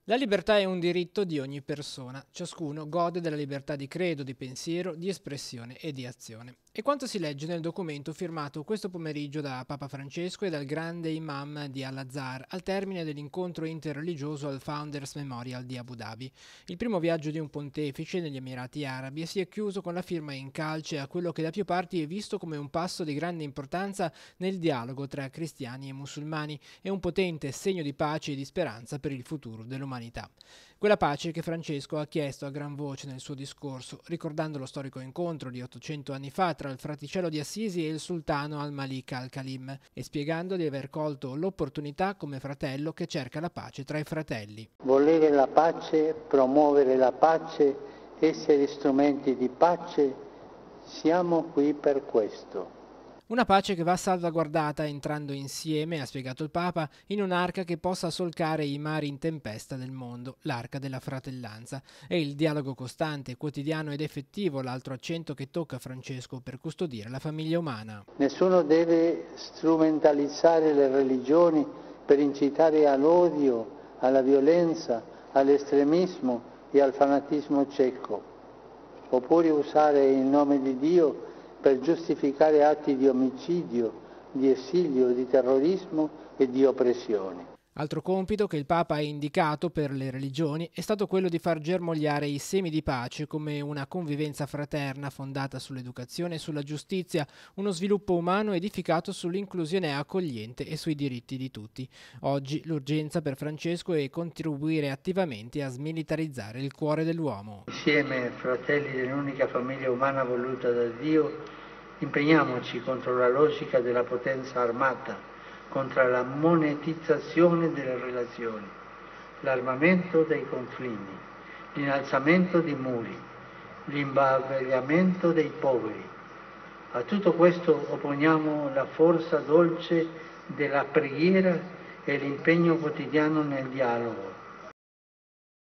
La libertà è un diritto di ogni persona. Ciascuno gode della libertà di credo, di pensiero, di espressione e di azione. E quanto si legge nel documento firmato questo pomeriggio da Papa Francesco e dal grande imam di Al-Azhar al termine dell'incontro interreligioso al Founders Memorial di Abu Dhabi. Il primo viaggio di un pontefice negli Emirati Arabi si è chiuso con la firma in calce a quello che da più parti è visto come un passo di grande importanza nel dialogo tra cristiani e musulmani e un potente segno di pace e di speranza per il futuro dell'umanità. Quella pace che Francesco ha chiesto a gran voce nel suo discorso, ricordando lo storico incontro di 800 anni fa tra il fraticello di Assisi e il sultano al-Malik al-Khalim, e spiegando di aver colto l'opportunità come fratello che cerca la pace tra i fratelli. Volere la pace, promuovere la pace, essere strumenti di pace, siamo qui per questo. Una pace che va salvaguardata entrando insieme, ha spiegato il Papa, in un'arca che possa solcare i mari in tempesta del mondo, l'arca della fratellanza. È il dialogo costante, quotidiano ed effettivo l'altro accento che tocca Francesco per custodire la famiglia umana. Nessuno deve strumentalizzare le religioni per incitare all'odio, alla violenza, all'estremismo e al fanatismo cieco, oppure usare il nome di Dio per giustificare atti di omicidio, di esilio, di terrorismo e di oppressione. Altro compito che il Papa ha indicato per le religioni è stato quello di far germogliare i semi di pace come una convivenza fraterna fondata sull'educazione e sulla giustizia, uno sviluppo umano edificato sull'inclusione accogliente e sui diritti di tutti. Oggi l'urgenza per Francesco è contribuire attivamente a smilitarizzare il cuore dell'uomo. Insieme, fratelli dell'unica famiglia umana voluta da Dio, impegniamoci contro la logica della potenza armata, contro la monetizzazione delle relazioni, l'armamento dei confini, l'innalzamento di muri, l'imbavagliamento dei poveri. A tutto questo opponiamo la forza dolce della preghiera e l'impegno quotidiano nel dialogo,